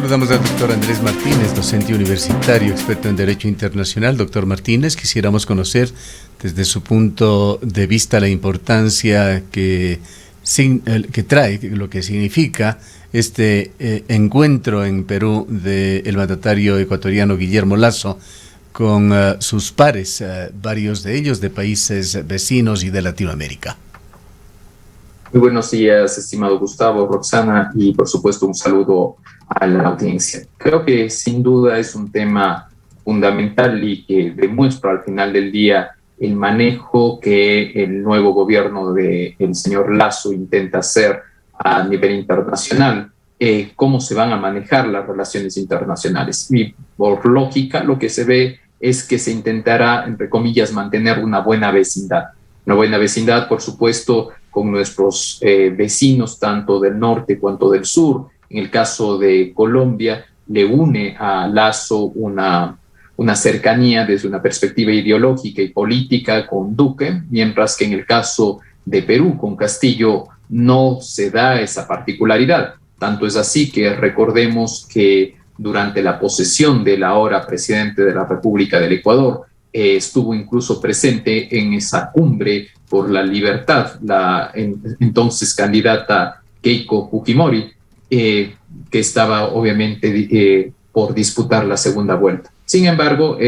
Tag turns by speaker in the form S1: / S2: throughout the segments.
S1: Saludamos al doctor Andrés Martínez, docente universitario, experto en Derecho Internacional. Doctor Martínez, quisiéramos conocer desde su punto de vista la importancia que trae, lo que significa este encuentro en Perú del mandatario ecuatoriano Guillermo Lasso con sus pares, varios de ellos de países vecinos y de Latinoamérica.
S2: Muy buenos días, estimado Gustavo, Roxana, y por supuesto un saludo a la audiencia. Creo que sin duda es un tema fundamental y que demuestra al final del día el manejo que el nuevo gobierno del señor Lasso intenta hacer a nivel internacional, cómo se van a manejar las relaciones internacionales. Y por lógica, lo que se ve es que se intentará, entre comillas, mantener una buena vecindad. Una buena vecindad, por supuesto, con nuestros vecinos, tanto del norte cuanto del sur. En el caso de Colombia, le une a Lasso una cercanía desde una perspectiva ideológica y política con Duque, mientras que en el caso de Perú, con Castillo, no se da esa particularidad. Tanto es así que recordemos que durante la posesión del ahora presidente de la República del Ecuador, estuvo incluso presente en esa cumbre por la libertad, la entonces candidata Keiko Fujimori, que estaba obviamente por disputar la segunda vuelta. Sin embargo,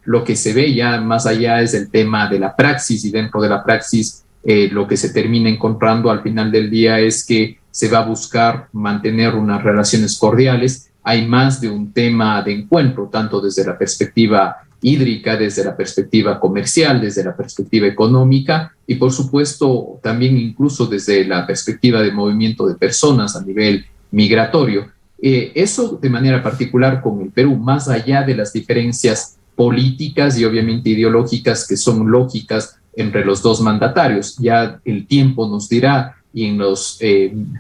S2: lo que se ve ya más allá es el tema de la praxis, y dentro de la praxis lo que se termina encontrando al final del día es que se va a buscar mantener unas relaciones cordiales. Hay más de un tema de encuentro, tanto desde la perspectiva hídrica, desde la perspectiva comercial, desde la perspectiva económica y por supuesto también incluso desde la perspectiva de movimiento de personas a nivel migratorio. Eso de manera particular con el Perú, más allá de las diferencias políticas y obviamente ideológicas que son lógicas entre los dos mandatarios. Ya el tiempo nos dirá y en los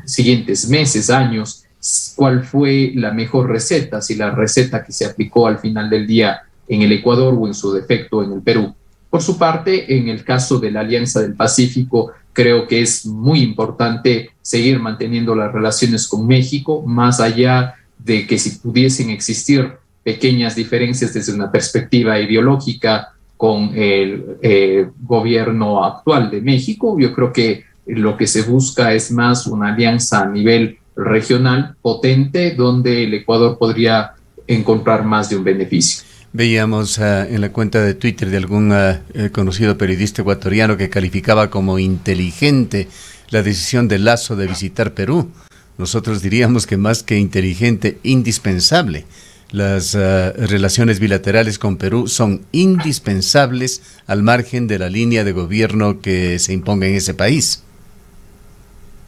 S2: siguientes meses, años, cuál fue la mejor receta, si la receta que se aplicó al final del día en el Ecuador o en su defecto en el Perú. Por su parte, en el caso de la Alianza del Pacífico, creo que es muy importante seguir manteniendo las relaciones con México, más allá de que si pudiesen existir pequeñas diferencias desde una perspectiva ideológica con el gobierno actual de México, yo creo que lo que se busca es más una alianza a nivel regional potente, donde el Ecuador podría encontrar más de un beneficio.
S1: Veíamos en la cuenta de Twitter de algún conocido periodista ecuatoriano que calificaba como inteligente la decisión de Lasso de visitar Perú. Nosotros diríamos que más que inteligente, indispensable. Las relaciones bilaterales con Perú son indispensables al margen de la línea de gobierno que se imponga en ese país.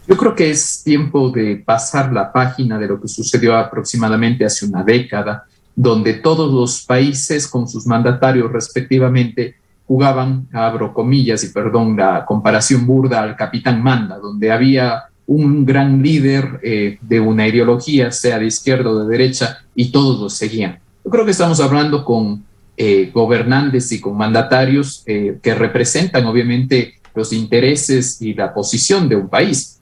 S2: Yo creo que es tiempo de pasar la página de lo que sucedió aproximadamente hace una década, donde todos los países con sus mandatarios respectivamente jugaban, abro comillas y perdón la comparación burda, al capitán manda, donde había un gran líder de una ideología, sea de izquierda o de derecha, y todos los seguían. Yo creo que estamos hablando con gobernantes y con mandatarios que representan obviamente los intereses y la posición de un país.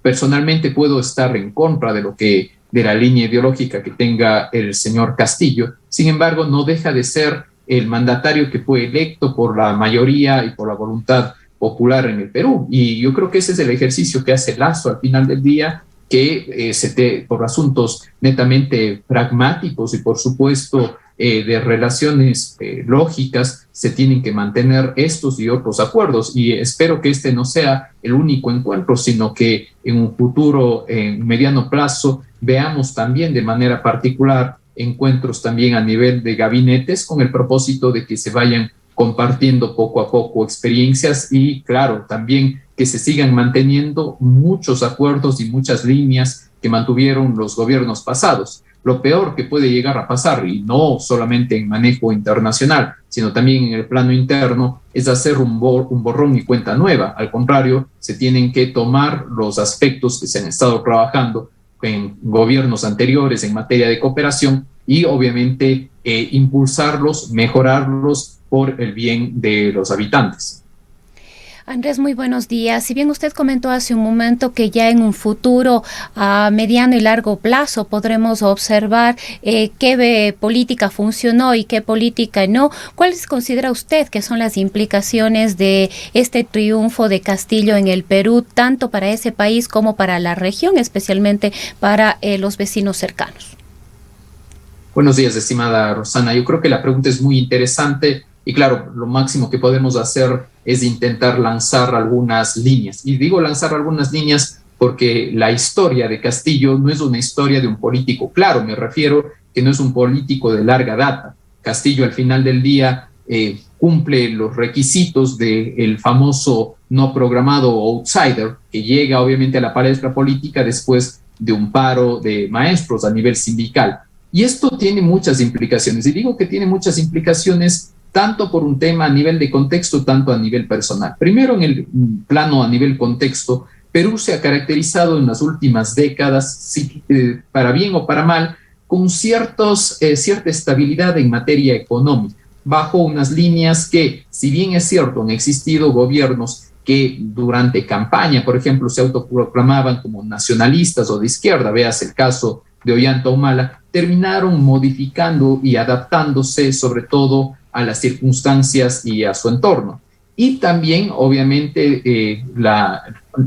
S2: Personalmente puedo estar en contra de la línea ideológica que tenga el señor Castillo. Sin embargo, no deja de ser el mandatario que fue electo por la mayoría y por la voluntad popular en el Perú. Y yo creo que ese es el ejercicio que hace Lasso al final del día, que por asuntos netamente pragmáticos y por supuesto de relaciones lógicas, se tienen que mantener estos y otros acuerdos, y espero que este no sea el único encuentro, sino que en un futuro, en mediano plazo, veamos también de manera particular encuentros también a nivel de gabinetes con el propósito de que se vayan compartiendo poco a poco experiencias y, claro, también que se sigan manteniendo muchos acuerdos y muchas líneas que mantuvieron los gobiernos pasados. Lo peor que puede llegar a pasar, y no solamente en manejo internacional, sino también en el plano interno, es hacer un borrón y cuenta nueva. Al contrario, se tienen que tomar los aspectos que se han estado trabajando en gobiernos anteriores en materia de cooperación y obviamente impulsarlos, mejorarlos por el bien de los habitantes.
S3: Andrés, muy buenos días. Si bien usted comentó hace un momento que ya en un futuro a mediano y largo plazo podremos observar qué política funcionó y qué política no, ¿cuáles considera usted que son las implicaciones de este triunfo de Castillo en el Perú, tanto para ese país como para la región, especialmente para los vecinos cercanos?
S2: Buenos días, estimada Rosana. Yo creo que la pregunta es muy interesante y claro, lo máximo que podemos hacer es intentar lanzar algunas líneas. Y digo lanzar algunas líneas porque la historia de Castillo no es una historia de un político claro, me refiero que no es un político de larga data. Castillo al final del día cumple los requisitos del famoso no programado outsider, que llega obviamente a la palestra política después de un paro de maestros a nivel sindical. Y esto tiene muchas implicaciones, y digo que tiene muchas implicaciones tanto por un tema a nivel de contexto, tanto a nivel personal. Primero, en el plano a nivel contexto, Perú se ha caracterizado en las últimas décadas, para bien o para mal, con cierta estabilidad en materia económica, bajo unas líneas que, si bien es cierto, han existido gobiernos que durante campaña, por ejemplo, se autoproclamaban como nacionalistas o de izquierda, veas el caso de Ollanta Humala, terminaron modificando y adaptándose sobre todo a las circunstancias y a su entorno. Y también, obviamente,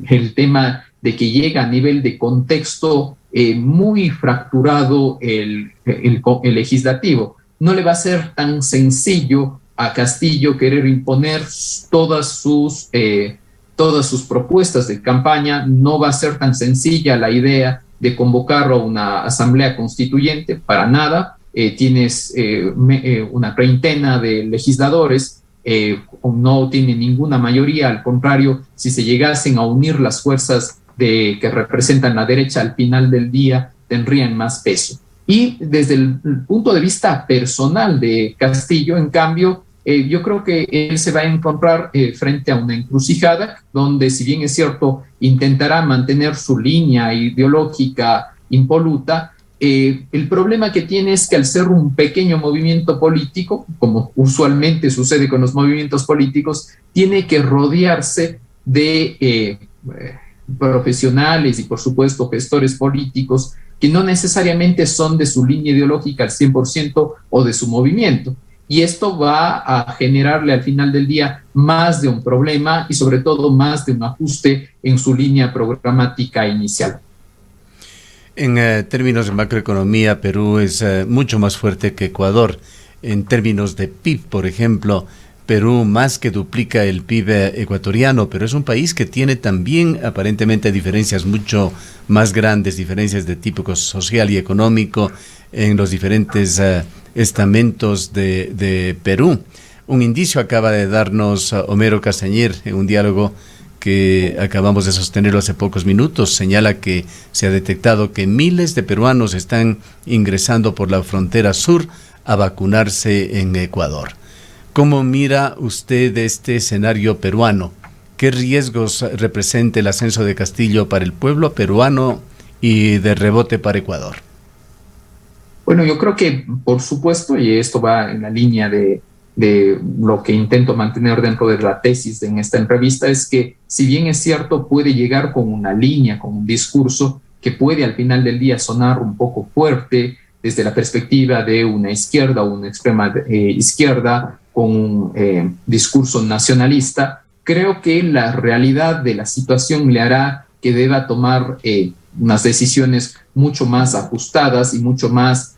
S2: el tema de que llega a nivel de contexto muy fracturado el legislativo. No le va a ser tan sencillo a Castillo querer imponer todas sus propuestas de campaña, no va a ser tan sencilla la idea de convocar a una asamblea constituyente, para nada. Tienes una treintena de legisladores, no tiene ninguna mayoría, al contrario, si se llegasen a unir las fuerzas que representan la derecha al final del día, tendrían más peso. Y desde el punto de vista personal de Castillo, en cambio, yo creo que él se va a encontrar frente a una encrucijada donde, si bien es cierto, intentará mantener su línea ideológica impoluta. El problema que tiene es que al ser un pequeño movimiento político, como usualmente sucede con los movimientos políticos, tiene que rodearse de profesionales y, por supuesto, gestores políticos que no necesariamente son de su línea ideológica al 100% o de su movimiento. Y esto va a generarle al final del día más de un problema y sobre todo más de un ajuste en su línea programática inicial.
S1: En términos de macroeconomía, Perú es mucho más fuerte que Ecuador. En términos de PIB, por ejemplo, Perú más que duplica el PIB ecuatoriano, pero es un país que tiene también aparentemente diferencias mucho más grandes, diferencias de tipo social y económico en los diferentes estamentos de Perú. Un indicio acaba de darnos Homero Castañer en un diálogo que acabamos de sostenerlo hace pocos minutos. Señala que se ha detectado que miles de peruanos están ingresando por la frontera sur a vacunarse en Ecuador. ¿Cómo mira usted este escenario peruano? ¿Qué riesgos representa el ascenso de Castillo para el pueblo peruano y de rebote para Ecuador?
S2: Bueno, yo creo que, por supuesto, y esto va en la línea de lo que intento mantener dentro de la tesis en esta entrevista, es que, si bien es cierto, puede llegar con una línea, con un discurso que puede al final del día sonar un poco fuerte desde la perspectiva de una izquierda o una extrema izquierda con un discurso nacionalista, creo que la realidad de la situación le hará que deba tomar unas decisiones mucho más ajustadas y mucho más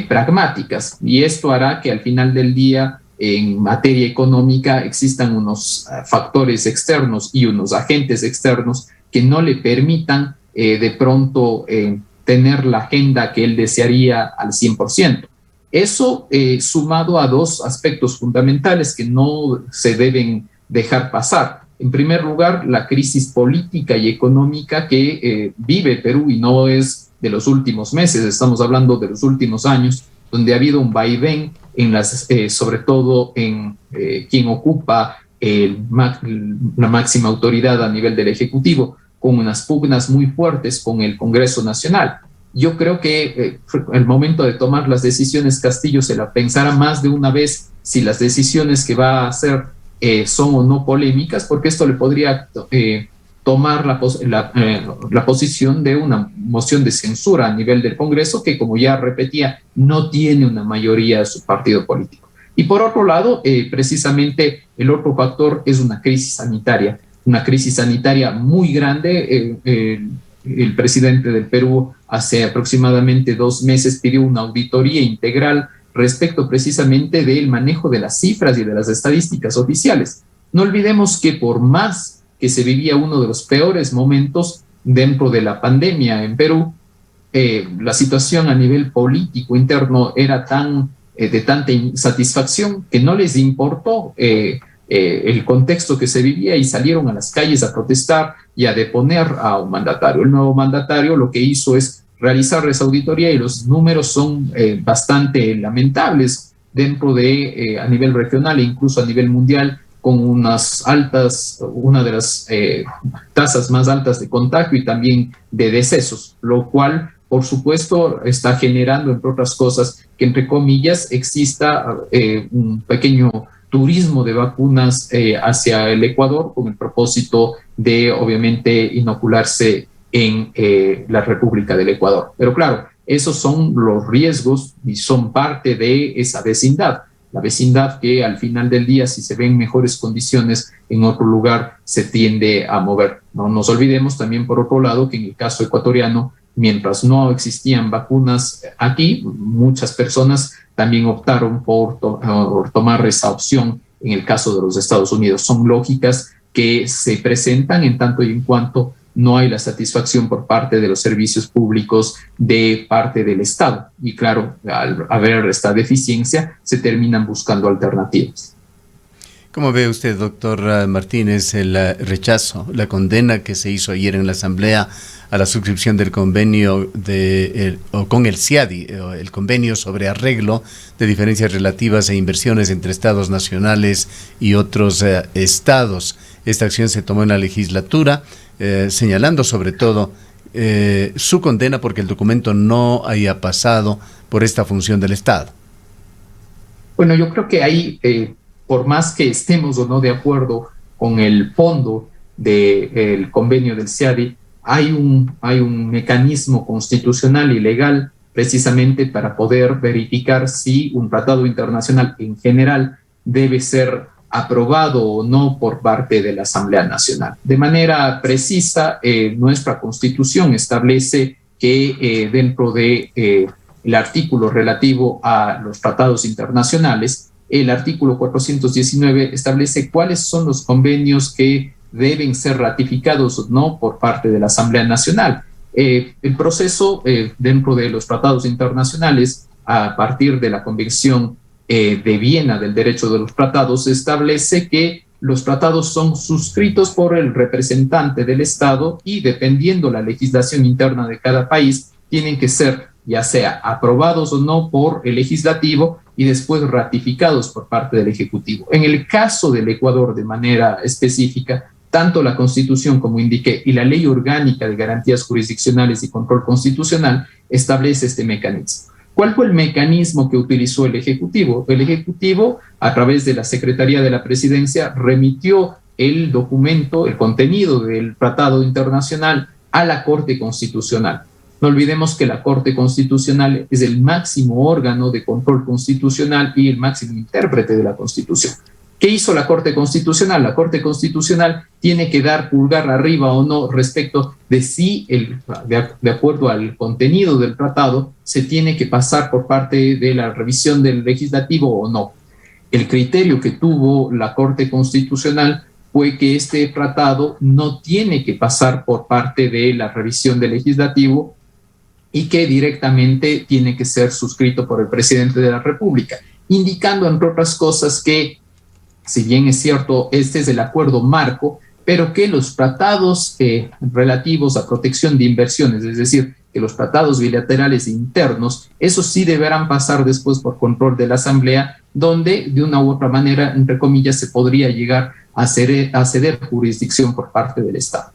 S2: pragmáticas. Y esto hará que al final del día, en materia económica, existan unos factores externos y unos agentes externos que no le permitan de pronto tener la agenda que él desearía al 100%. Eso sumado a dos aspectos fundamentales que no se deben dejar pasar. En primer lugar, la crisis política y económica que vive Perú, y no es de los últimos meses, estamos hablando de los últimos años, donde ha habido un vaivén sobre todo en quien ocupa la máxima autoridad a nivel del Ejecutivo, con unas pugnas muy fuertes con el Congreso Nacional. Yo creo que el momento de tomar las decisiones, Castillo se la pensará más de una vez si las decisiones que va a hacer son o no polémicas, porque esto le podría tomar la posición de una moción de censura a nivel del Congreso, que, como ya repetía, no tiene una mayoría de su partido político. Y por otro lado, precisamente el otro factor es una crisis sanitaria muy grande. El presidente del Perú hace aproximadamente 2 meses pidió una auditoría integral respecto precisamente del manejo de las cifras y de las estadísticas oficiales. No olvidemos que por más que se vivía uno de los peores momentos dentro de la pandemia en Perú, la situación a nivel político interno era de tanta insatisfacción que no les importó el contexto que se vivía y salieron a las calles a protestar y a deponer a un mandatario. El nuevo mandatario lo que hizo es realizar esa auditoría y los números son bastante lamentables dentro de, a nivel regional e incluso a nivel mundial, con una de las tasas más altas de contagio y también de decesos, lo cual, por supuesto, está generando, entre otras cosas, que, entre comillas, exista un pequeño turismo de vacunas hacia el Ecuador con el propósito de, obviamente, inocularse en la República del Ecuador. Pero claro, esos son los riesgos y son parte de esa vecindad. La vecindad que al final del día, si se ven mejores condiciones en otro lugar, se tiende a mover. No nos olvidemos también, por otro lado, que en el caso ecuatoriano, mientras no existían vacunas aquí, muchas personas también optaron por tomar esa opción en el caso de los Estados Unidos. Son lógicas que se presentan en tanto y en cuanto no hay la satisfacción por parte de los servicios públicos de parte del Estado. Y claro, al haber esta deficiencia, se terminan buscando alternativas.
S1: ¿Cómo ve usted, doctor Martínez, el rechazo, la condena que se hizo ayer en la Asamblea a la suscripción del convenio con el CIADI, el convenio sobre arreglo de diferencias relativas e inversiones entre estados nacionales y otros estados? Esta acción se tomó en la legislatura, señalando sobre todo su condena porque el documento no haya pasado por esta función del Estado.
S2: Bueno, yo creo que ahí, por más que estemos o no de acuerdo con el fondo del convenio del CIADI, hay un mecanismo constitucional y legal precisamente para poder verificar si un tratado internacional en general debe ser aprobado o no por parte de la Asamblea Nacional. De manera precisa, nuestra Constitución establece que dentro de el artículo relativo a los tratados internacionales, el artículo 419 establece cuáles son los convenios que deben ser ratificados o no por parte de la Asamblea Nacional. El proceso dentro de los tratados internacionales, a partir de la Convención de Viena del Derecho de los Tratados, establece que los tratados son suscritos por el representante del Estado y, dependiendo la legislación interna de cada país, tienen que ser ya sea aprobados o no por el legislativo y después ratificados por parte del Ejecutivo. En el caso del Ecuador, de manera específica, tanto la Constitución, como indiqué, y la Ley Orgánica de Garantías Jurisdiccionales y Control Constitucional establece este mecanismo. ¿Cuál fue el mecanismo que utilizó el Ejecutivo? El Ejecutivo, a través de la Secretaría de la Presidencia, remitió el documento, el contenido del Tratado Internacional a la Corte Constitucional. No olvidemos que la Corte Constitucional es el máximo órgano de control constitucional y el máximo intérprete de la Constitución. ¿Qué hizo la Corte Constitucional? La Corte Constitucional tiene que dar pulgar arriba o no respecto de si, de acuerdo al contenido del tratado, se tiene que pasar por parte de la revisión del legislativo o no. El criterio que tuvo la Corte Constitucional fue que este tratado no tiene que pasar por parte de la revisión del legislativo y que directamente tiene que ser suscrito por el presidente de la República, indicando, entre otras cosas, que si bien es cierto, este es el acuerdo marco, pero que los tratados relativos a protección de inversiones, es decir, que los tratados bilaterales internos, esos sí deberán pasar después por control de la Asamblea, donde de una u otra manera, entre comillas, se podría llegar a ceder jurisdicción por parte del Estado.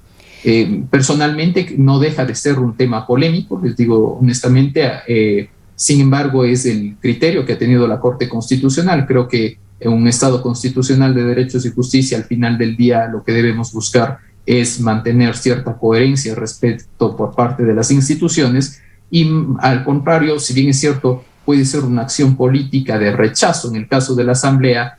S2: Personalmente no deja de ser un tema polémico, les digo honestamente, sin embargo es el criterio que ha tenido la Corte Constitucional. Creo que en un Estado constitucional de derechos y justicia, al final del día lo que debemos buscar es mantener cierta coherencia respecto por parte de las instituciones y al contrario, si bien es cierto, puede ser una acción política de rechazo en el caso de la Asamblea,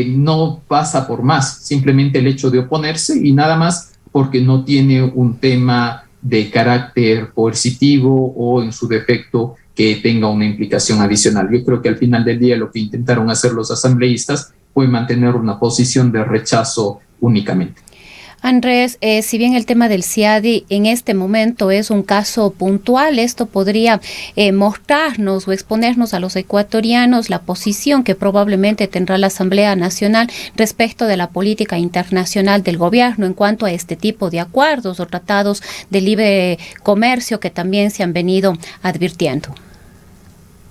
S2: no pasa por más, simplemente el hecho de oponerse y nada más porque no tiene un tema de carácter coercitivo o en su defecto que tenga una implicación adicional. Yo creo que al final del día lo que intentaron hacer los asambleístas fue mantener una posición de rechazo únicamente.
S3: Andrés, si bien el tema del CIADI en este momento es un caso puntual, esto podría mostrarnos o exponernos a los ecuatorianos la posición que probablemente tendrá la Asamblea Nacional respecto de la política internacional del gobierno en cuanto a este tipo de acuerdos o tratados de libre comercio que también se han venido advirtiendo.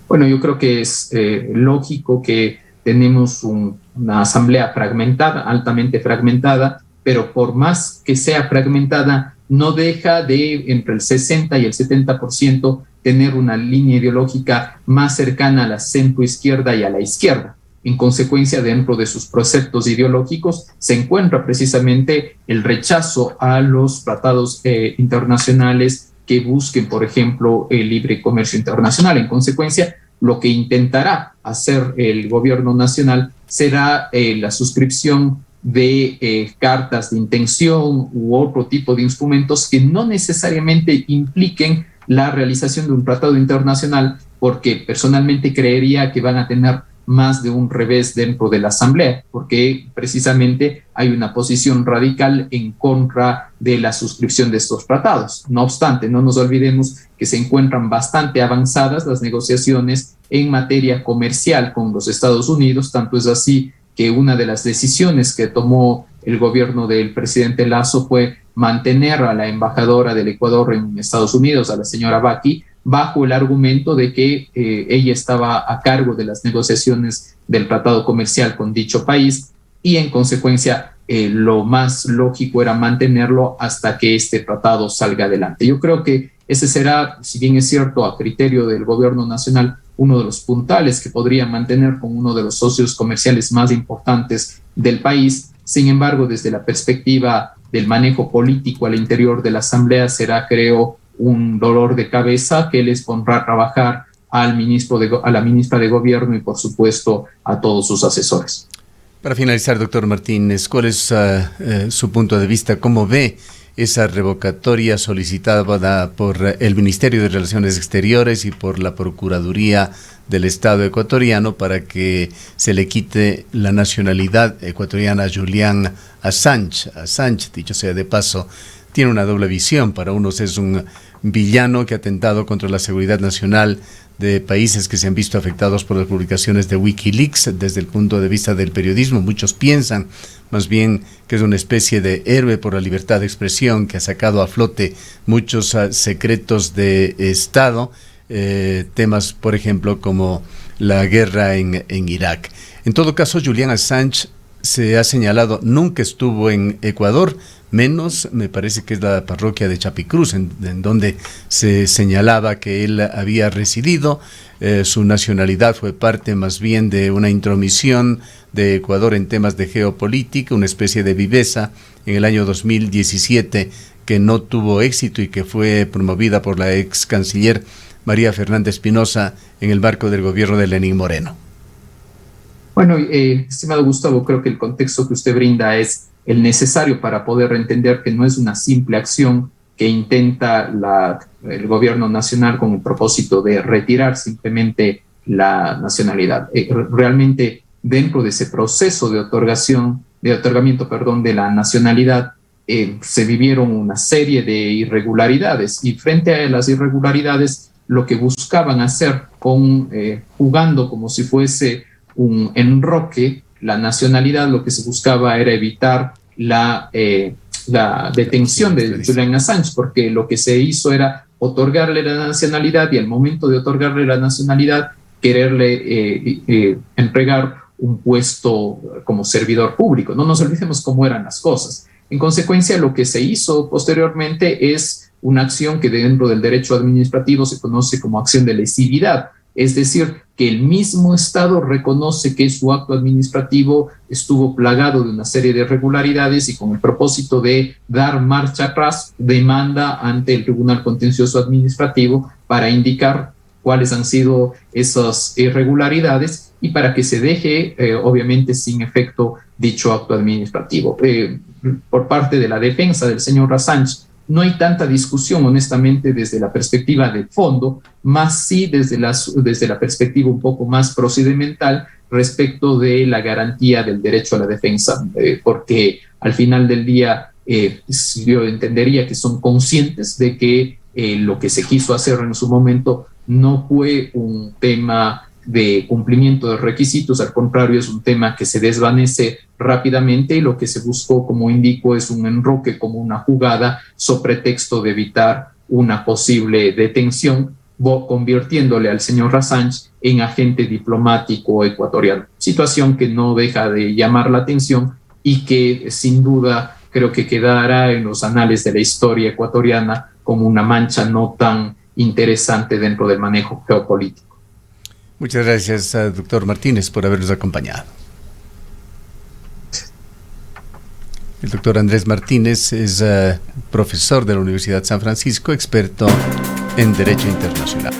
S2: Bueno, yo creo que es lógico que tenemos una Asamblea fragmentada, altamente fragmentada, pero por más que sea fragmentada, no deja de entre el 60 y el 70% tener una línea ideológica más cercana a la centroizquierda y a la izquierda. En consecuencia, dentro de sus preceptos ideológicos se encuentra precisamente el rechazo a los tratados internacionales que busquen, por ejemplo, el libre comercio internacional. En consecuencia, lo que intentará hacer el gobierno nacional será la suscripción de cartas de intención u otro tipo de instrumentos que no necesariamente impliquen la realización de un tratado internacional, porque personalmente creería que van a tener más de un revés dentro de la Asamblea, porque precisamente hay una posición radical en contra de la suscripción de estos tratados. No obstante, no nos olvidemos que se encuentran bastante avanzadas las negociaciones en materia comercial con los Estados Unidos, tanto es así que una de las decisiones que tomó el gobierno del presidente Lasso fue mantener a la embajadora del Ecuador en Estados Unidos, a la señora Baki, bajo el argumento de que ella estaba a cargo de las negociaciones del tratado comercial con dicho país y en consecuencia lo más lógico era mantenerlo hasta que este tratado salga adelante. Yo creo que ese será, si bien es cierto, a criterio del gobierno nacional, uno de los puntales que podría mantener con uno de los socios comerciales más importantes del país. Sin embargo, desde la perspectiva del manejo político al interior de la Asamblea será, creo, un dolor de cabeza que les pondrá a trabajar a la ministra de Gobierno y, por supuesto, a todos sus asesores.
S1: Para finalizar, doctor Martínez, ¿cuál es su punto de vista? ¿Cómo ve esa revocatoria solicitada por el Ministerio de Relaciones Exteriores y por la Procuraduría del Estado ecuatoriano para que se le quite la nacionalidad ecuatoriana a Julian Assange? Assange, dicho sea de paso, tiene una doble visión. Para unos es un villano que ha atentado contra la seguridad nacional de países que se han visto afectados por las publicaciones de Wikileaks. Desde el punto de vista del periodismo, muchos piensan más bien que es una especie de héroe por la libertad de expresión que ha sacado a flote muchos secretos de Estado, temas, por ejemplo, como la guerra en Irak. En todo caso, Julian Assange se ha señalado, nunca estuvo en Ecuador, menos me parece que es la parroquia de Chapicruz, en donde se señalaba que él había residido. Su nacionalidad fue parte más bien de una intromisión de Ecuador en temas de geopolítica, una especie de viveza en el año 2017 que no tuvo éxito y que fue promovida por la ex canciller María Fernanda Espinosa en el marco del gobierno de Lenín Moreno.
S2: Bueno, estimado Gustavo, creo que el contexto que usted brinda es el necesario para poder entender que no es una simple acción que intenta el gobierno nacional con el propósito de retirar simplemente la nacionalidad. Realmente dentro de ese proceso de otorgamiento de la nacionalidad se vivieron una serie de irregularidades y frente a las irregularidades lo que buscaban hacer jugando como si fuese un enroque, la nacionalidad, lo que se buscaba era evitar la detención de Julian Assange, porque lo que se hizo era otorgarle la nacionalidad y al momento de otorgarle la nacionalidad quererle entregar un puesto como servidor público. No nos olvidemos cómo eran las cosas. En consecuencia, lo que se hizo posteriormente es una acción que dentro del derecho administrativo se conoce como acción de lesividad. Es decir, que el mismo Estado reconoce que su acto administrativo estuvo plagado de una serie de irregularidades y con el propósito de dar marcha atrás, demanda ante el Tribunal Contencioso Administrativo para indicar cuáles han sido esas irregularidades y para que se deje, obviamente, sin efecto dicho acto administrativo. Por parte de la defensa del señor Assange, no hay tanta discusión, honestamente, desde la perspectiva de fondo, más sí desde la perspectiva un poco más procedimental respecto de la garantía del derecho a la defensa, porque al final del día yo entendería que son conscientes de que lo que se quiso hacer en su momento no fue un tema de cumplimiento de requisitos, al contrario, es un tema que se desvanece rápidamente y lo que se buscó, como indico, es un enroque como una jugada sobre pretexto de evitar una posible detención, convirtiéndole al señor Assange en agente diplomático ecuatoriano. Situación que no deja de llamar la atención y que sin duda creo que quedará en los anales de la historia ecuatoriana como una mancha no tan interesante dentro del manejo geopolítico.
S1: Muchas gracias, doctor Martínez, por habernos acompañado. El doctor Andrés Martínez es profesor de la Universidad San Francisco, experto en Derecho Internacional.